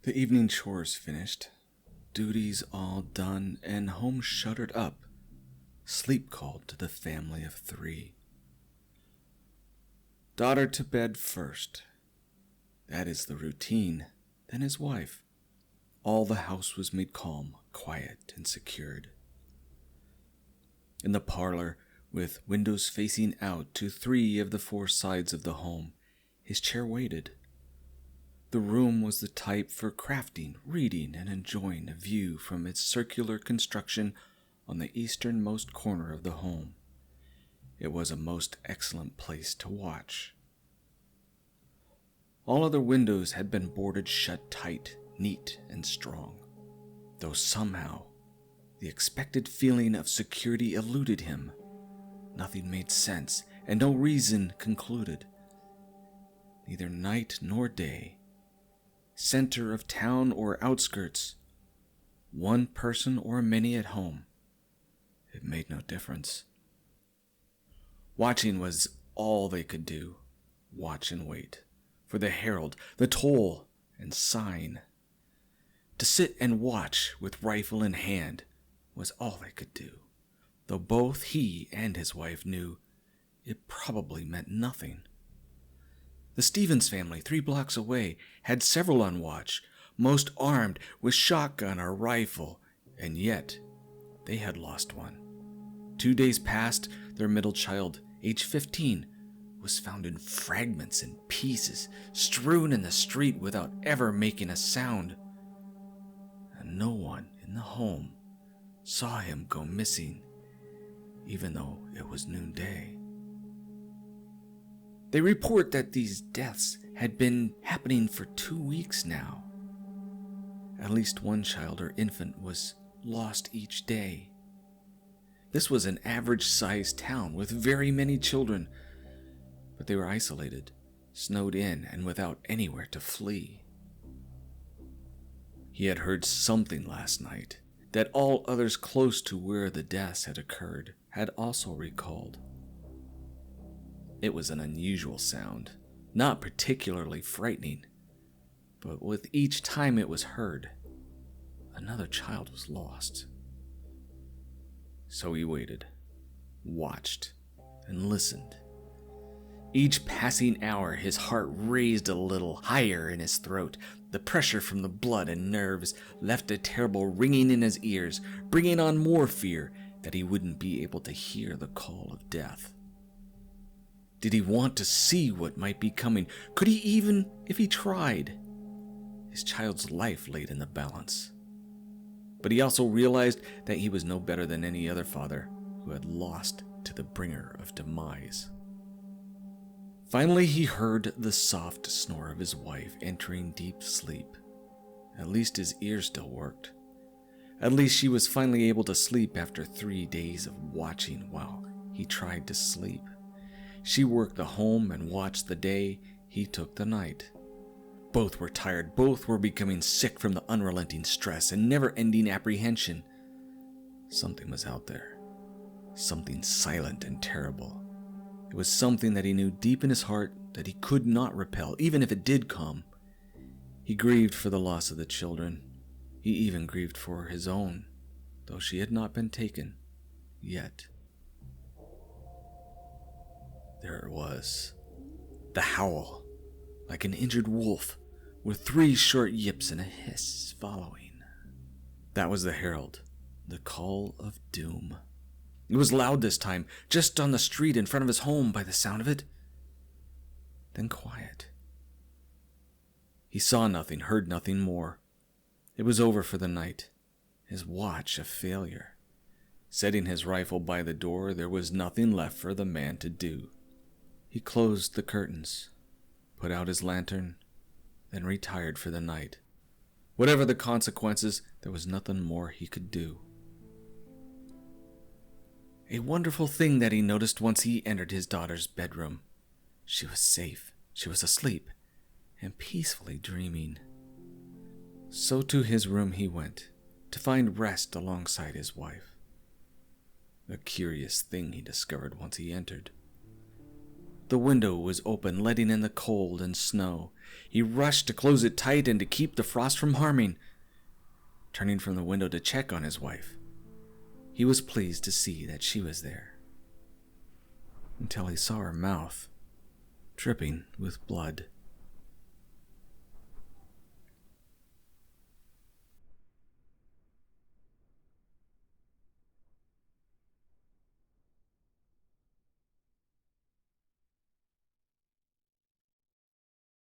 The evening chores finished, duties all done, and home shuttered up, sleep called to the family of 3. Daughter to bed first. That is the routine. Then his wife. All the house was made calm, quiet, and secured. In the parlor, with windows facing out to 3 of the 4 sides of the home, his chair waited. The room was the type for crafting, reading, and enjoying a view from its circular construction on the easternmost corner of the home. It was a most excellent place to watch. All other windows had been boarded shut tight, neat, and strong, though somehow the expected feeling of security eluded him. Nothing made sense, and no reason concluded. Neither night nor day, center of town or outskirts, one person or many at home, it made no difference. Watching was all they could do. Watch and wait for the herald, the toll, and sign. To sit and watch with rifle in hand was all they could do, though both he and his wife knew it probably meant nothing. The Stevens family, 3 blocks away, had several on watch, most armed with shotgun or rifle, and yet they had lost one. 2 days past, their middle child, age 15, was found in fragments and pieces, strewn in the street without ever making a sound. And no one in the home saw him go missing, even though it was noonday. They report that these deaths had been happening for 2 weeks now. At least one child or infant was lost each day. This was an average-sized town with very many children, but they were isolated, snowed in, and without anywhere to flee. He had heard something last night that all others close to where the deaths had occurred had also recalled. It was an unusual sound, not particularly frightening, but with each time it was heard, another child was lost. So he waited, watched, and listened. Each passing hour, his heart raised a little higher in his throat. The pressure from the blood and nerves left a terrible ringing in his ears, bringing on more fear that he wouldn't be able to hear the call of death. Did he want to see what might be coming? Could he even if he tried? His child's life laid in the balance. But he also realized that he was no better than any other father who had lost to the bringer of demise. Finally, he heard the soft snore of his wife entering deep sleep. At least his ears still worked. At least she was finally able to sleep after 3 days of watching while he tried to sleep. She worked the home and watched the day. He took the night. Both were tired. Both were becoming sick from the unrelenting stress and never-ending apprehension. Something was out there. Something silent and terrible. It was something that he knew deep in his heart that he could not repel, even if it did come. He grieved for the loss of the children. He even grieved for his own, though she had not been taken yet. There it was. The howl, like an injured wolf, with 3 short yips and a hiss following. That was the herald, the call of doom. It was loud this time, just on the street in front of his home by the sound of it. Then quiet. He saw nothing, heard nothing more. It was over for the night. His watch a failure. Setting his rifle by the door, there was nothing left for the man to do. He closed the curtains, put out his lantern, then retired for the night. Whatever the consequences, there was nothing more he could do. A wonderful thing that he noticed once he entered his daughter's bedroom. She was safe, she was asleep, and peacefully dreaming. So to his room he went, to find rest alongside his wife. A curious thing he discovered once he entered. The window was open, letting in the cold and snow. He rushed to close it tight and to keep the frost from harming. Turning from the window to check on his wife, he was pleased to see that she was there, until he saw her mouth dripping with blood.